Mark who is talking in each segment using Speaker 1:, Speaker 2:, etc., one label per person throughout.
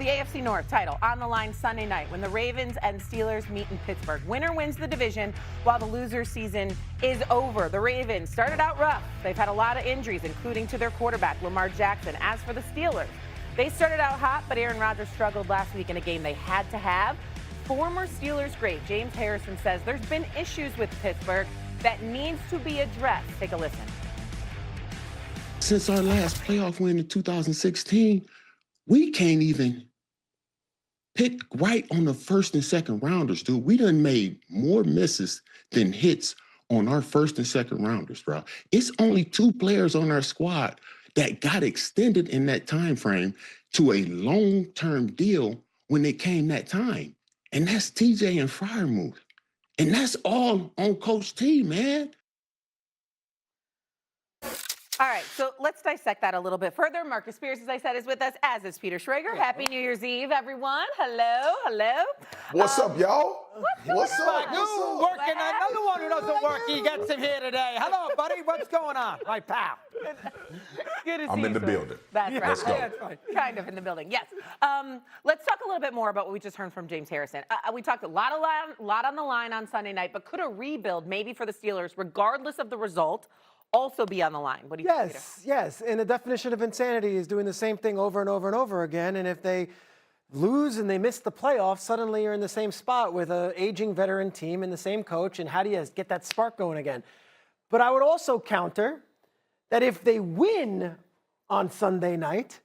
Speaker 1: the AFC North title on the line Sunday night when the Ravens and Steelers meet in Pittsburgh. Winner wins the division while the loser season is over. The Ravens started out rough. They've had a lot of injuries, including to their quarterback, Lamar Jackson. As for the Steelers, they started out hot, but Aaron Rodgers struggled last week in a game they had to have. Former Steelers great James Harrison says there's been issues with Pittsburgh that needs to be addressed. Take a listen.
Speaker 2: Since our last playoff win in 2016, we can't even pick right on the first and second rounders, dude. We done made more misses than hits on our first and second rounders, bro. It's only 2 players on our squad that got extended in that time frame to a long-term deal when it came that time. And that's TJ and Freiermuth. And that's all on Coach T, man.
Speaker 1: All right, so let's dissect that a little bit further. Marcus Spears, as I said, is with us, as is Peter Schrager. Happy New Year's Eve, everyone. Hello, hello.
Speaker 3: What's up, y'all?
Speaker 1: What's
Speaker 3: up?
Speaker 4: You working another one who doesn't work. He gets him here today. Hello, buddy. What's going on? My pal.
Speaker 1: Good to see
Speaker 3: I'm in the building.
Speaker 1: That's right.
Speaker 3: Let's go.
Speaker 4: That's right.
Speaker 1: Kind of in the building, yes. Let's talk a little bit more about what we just heard from James Harrison. We talked a lot on the line on Sunday night, but could a rebuild, maybe for the Steelers, regardless of the result, also be on the line? What do you think, Peter?
Speaker 5: Yes. And the definition of insanity is doing the same thing over and over and over again. And if they lose and they miss the playoffs, suddenly you're in the same spot with an aging veteran team and the same coach. And how do you get that spark going again? But I would also counter that if they win on Sunday night,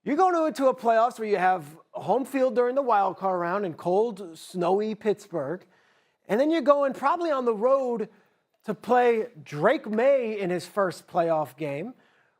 Speaker 5: you're going into a playoffs where you have home field during the wild card round in cold, snowy Pittsburgh. And then you're going probably on the road to play Drake May in his first playoff game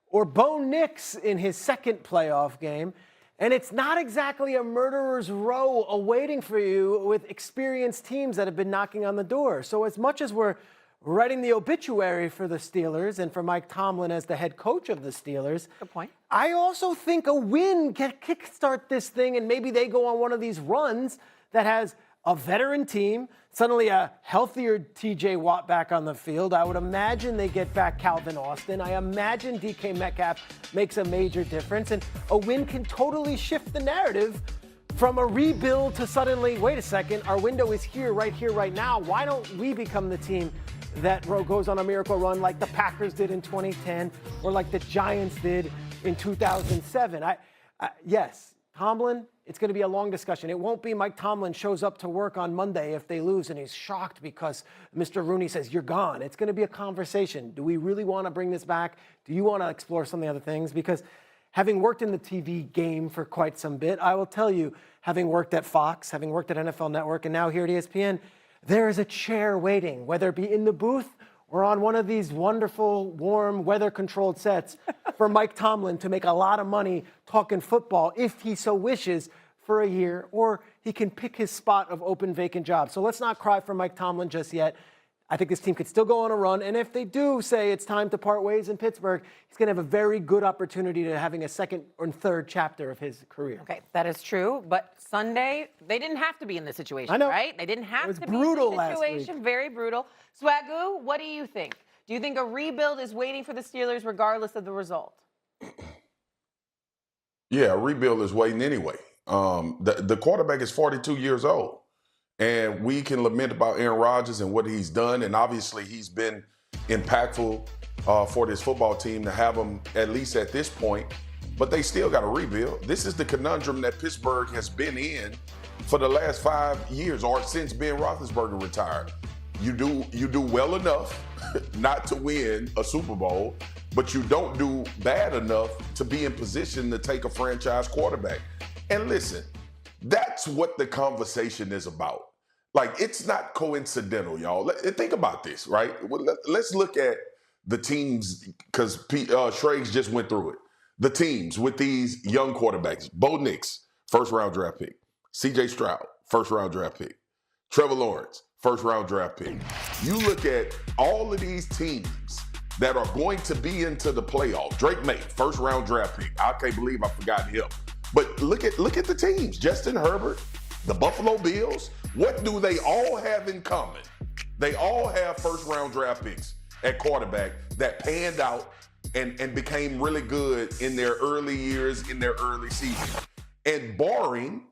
Speaker 5: or Bo Nix in his second playoff game. And it's not exactly a murderer's row awaiting for you with experienced teams that have been knocking on the door. So as much as we're writing the obituary for the Steelers and for Mike Tomlin as the head coach of the Steelers,
Speaker 1: good point.
Speaker 5: I also think a win can kickstart this thing, and maybe they go on one of these runs that has a veteran team, suddenly a healthier TJ Watt back on the field. I would imagine they get back Calvin Austin. I imagine DK Metcalf makes a major difference. And a win can totally shift the narrative from a rebuild to suddenly, wait a second, our window is here, right now. Why don't we become the team that goes on a miracle run like the Packers did in 2010 or like the Giants did in 2007? Yes, Tomlin, it's going to be a long discussion. It won't be Mike Tomlin shows up to work on Monday if they lose and he's shocked because Mr. Rooney says, you're gone. It's going to be a conversation. Do we really want to bring this back? Do you want to explore some of the other things? Because having worked in the TV game for quite some bit, I will tell you, having worked at Fox, having worked at NFL Network, and now here at ESPN, there is a chair waiting, whether it be in the booth or on one of these wonderful, warm, weather-controlled sets for Mike Tomlin to make a lot of money talking football, if he so wishes, for a year, or he can pick his spot of open, vacant jobs. So let's not cry for Mike Tomlin just yet. I think this team could still go on a run, and if they do say it's time to part ways in Pittsburgh, he's going to have a very good opportunity to having a second or third chapter of his career.
Speaker 1: Okay, that is true, but Sunday, they didn't have to be in this situation,
Speaker 5: I know.
Speaker 1: right? They didn't have to be in
Speaker 5: brutal
Speaker 1: this
Speaker 5: last
Speaker 1: situation.
Speaker 5: week.
Speaker 1: Very brutal. Swagoo, what do you think? Do you think a rebuild is waiting for the Steelers regardless of the result?
Speaker 3: Yeah, a rebuild is waiting anyway. The quarterback is 42 years old, and we can lament about Aaron Rodgers and what he's done, and obviously he's been impactful for this football team to have him at least at this point, but they still got to rebuild. This is the conundrum that Pittsburgh has been in for the last 5 years, or since Ben Roethlisberger retired. You do well enough not to win a Super Bowl, but you don't do bad enough to be in position to take a franchise quarterback. And listen, that's what the conversation is about. Like, it's not coincidental, y'all. Think about this, right? Let's look at the teams, because Schrags just went through it. The teams with these young quarterbacks: Bo Nix, first-round draft pick; C.J. Stroud, first-round draft pick; Trevor Lawrence, first-round draft pick. You look at all of these teams that are going to be into the playoffs. Drake May, first-round draft pick. I can't believe I forgot him. But look at the teams. Justin Herbert, the Buffalo Bills. What do they all have in common? They all have first-round draft picks at quarterback that panned out and became really good in their early years, in their early season. And barring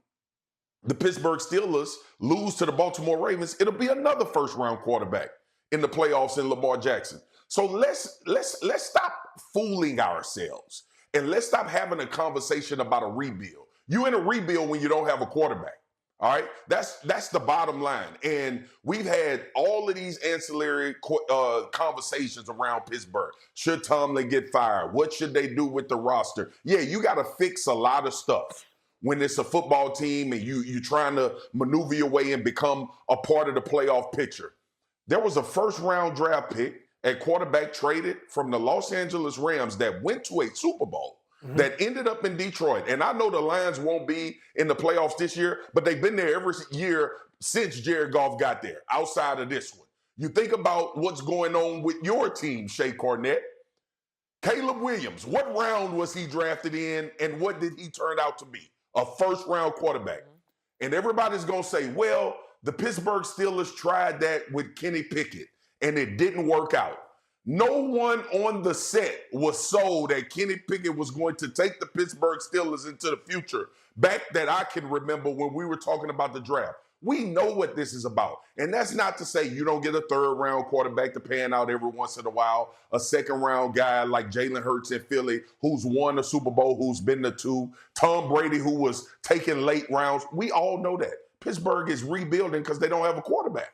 Speaker 3: the Pittsburgh Steelers lose to the Baltimore Ravens, it'll be another first-round quarterback in the playoffs in Lamar Jackson. So let's stop fooling ourselves and let's stop having a conversation about a rebuild. You in a rebuild when you don't have a quarterback. All right, that's the bottom line. And we've had all of these ancillary conversations around Pittsburgh. Should Tomlin get fired? What should they do with the roster? Yeah, you got to fix a lot of stuff when it's a football team and you're trying to maneuver your way and become a part of the playoff picture. There was a first-round draft pick at quarterback traded from the Los Angeles Rams that went to a Super Bowl. That ended up in Detroit. And I know the Lions won't be in the playoffs this year, but they've been there every year since Jared Goff got there, outside of this one. You think about what's going on with your team, Shea Cornett. Caleb Williams, what round was he drafted in, and what did he turn out to be? A first-round quarterback. And everybody's going to say, well, the Pittsburgh Steelers tried that with Kenny Pickett, and it didn't work out. No one on the set was sold that Kenny Pickett was going to take the Pittsburgh Steelers into the future back that I can remember when we were talking about the draft. We know what this is about. And that's not to say you don't get a third-round quarterback to pan out every once in a while, a second-round guy like Jalen Hurts in Philly who's won a Super Bowl, who's been to 2, Tom Brady who was taking late rounds. We all know that. Pittsburgh is rebuilding because they don't have a quarterback.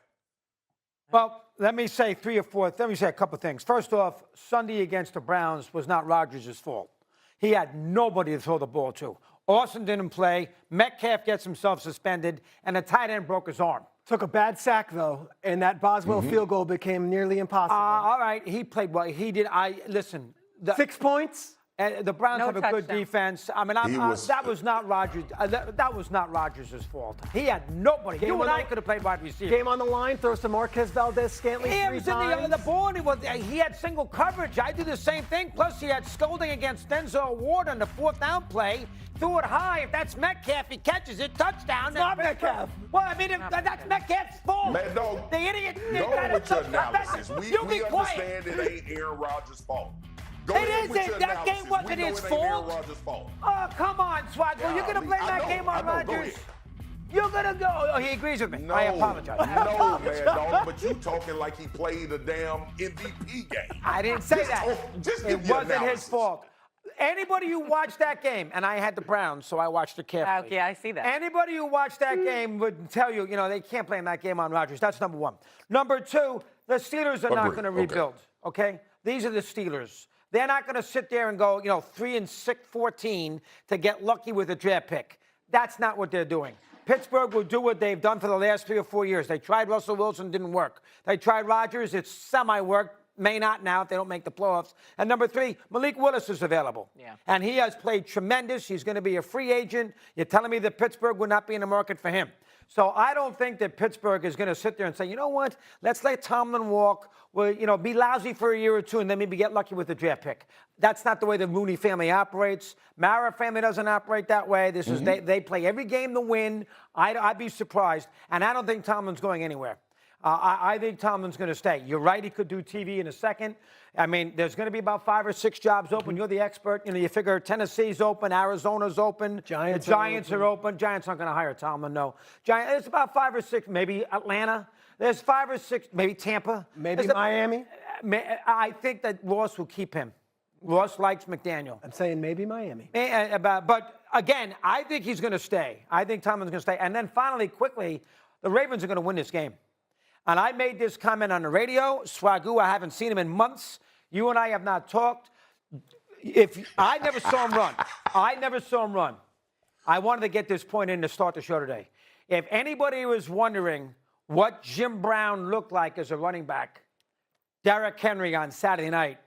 Speaker 4: Well, let me say a couple things. First off, Sunday against the Browns was not Rodgers' fault. He had nobody to throw the ball to. Austin didn't play. Metcalf gets himself suspended, and the tight end broke his arm.
Speaker 5: Took a bad sack, though, and that Boswell field goal became nearly impossible.
Speaker 4: All right, he played well. He did.
Speaker 5: 6 points?
Speaker 4: The Browns
Speaker 1: No
Speaker 4: have a good
Speaker 1: touchdown.
Speaker 4: defense. I mean, that was not Rodgers. That was not Rodgers' fault. He had nobody. You and I could have played wide receiver.
Speaker 5: Game on the line, throws to Marquez Valdez-Scantling
Speaker 4: He
Speaker 5: 3
Speaker 4: was in
Speaker 5: times.
Speaker 4: the ball. He had single coverage. I do the same thing. Plus, he had scolding against Denzel Ward on the 4th down play. Threw it high. If that's Metcalf, he catches it. Touchdown.
Speaker 5: It's not Metcalf.
Speaker 4: Well, I mean, that's Metcalf's fault.
Speaker 3: Man, dog,
Speaker 4: The idiot.
Speaker 3: go with your analysis.
Speaker 4: You
Speaker 3: We
Speaker 4: be quiet.
Speaker 3: understand it ain't Aaron Rodgers' fault. Go
Speaker 4: It
Speaker 3: ahead with
Speaker 4: isn't.
Speaker 3: your
Speaker 4: That
Speaker 3: analysis.
Speaker 4: game wasn't
Speaker 3: We know
Speaker 4: his
Speaker 3: it ain't Aaron
Speaker 4: fault.
Speaker 3: Rodgers' fault.
Speaker 4: Oh, come on, Swaggo. You're going to blame
Speaker 3: I
Speaker 4: that
Speaker 3: know,
Speaker 4: game on
Speaker 3: I know. Go
Speaker 4: Rodgers?
Speaker 3: ahead.
Speaker 4: You're going to go. Oh, he agrees with me.
Speaker 3: No,
Speaker 4: I apologize.
Speaker 3: No, man, dog. But you talking like he played a damn MVP game.
Speaker 4: I didn't say
Speaker 3: Just
Speaker 4: that.
Speaker 3: just
Speaker 4: It
Speaker 3: give your
Speaker 4: wasn't his
Speaker 3: analysis.
Speaker 4: fault. Anybody who watched that game, and I had the Browns, so I watched it carefully.
Speaker 1: Okay, I see that.
Speaker 4: Anybody who watched that game would tell you, they can't blame that game on Rodgers. That's number one. Number two, the Steelers are not
Speaker 3: Agreed.
Speaker 4: going to
Speaker 3: Okay.
Speaker 4: rebuild, okay? These are the Steelers. They're not going to sit there and go, 3-14 to get lucky with a draft pick. That's not what they're doing. Pittsburgh will do what they've done for the last 3 or 4 years. They tried Russell Wilson, didn't work. They tried Rodgers, it's semi-worked. May not now if they don't make the playoffs. And number 3, Malik Willis is available.
Speaker 1: Yeah.
Speaker 4: And he has played tremendous. He's going to be a free agent. You're telling me that Pittsburgh would not be in the market for him. So I don't think that Pittsburgh is going to sit there and say, you know what, let's let Tomlin walk. Well, be lousy for a year or two and then maybe get lucky with the draft pick. That's not the way the Mooney family operates. Mara family doesn't operate that way. This is they play every game to win. I'd be surprised. And I don't think Tomlin's going anywhere. I think Tomlin's going to stay. You're right, he could do TV in a second. I mean, there's going to be about 5 or 6 jobs open. You're the expert. You figure Tennessee's open, Arizona's open. The Giants are open. Giants aren't going to hire Tomlin, no. There's about 5 or 6, maybe Atlanta. There's 5 or 6, maybe Tampa.
Speaker 5: Maybe Miami.
Speaker 4: I think that Ross will keep him. Ross likes McDaniel.
Speaker 5: I'm saying maybe Miami.
Speaker 4: But again, I think he's going to stay. I think Tomlin's going to stay. And then finally, quickly, the Ravens are going to win this game. And I made this comment on the radio. Swagoo, I haven't seen him in months. You and I have not talked. I never saw him run. I wanted to get this point in to start the show today. If anybody was wondering what Jim Brown looked like as a running back, Derrick Henry on Saturday night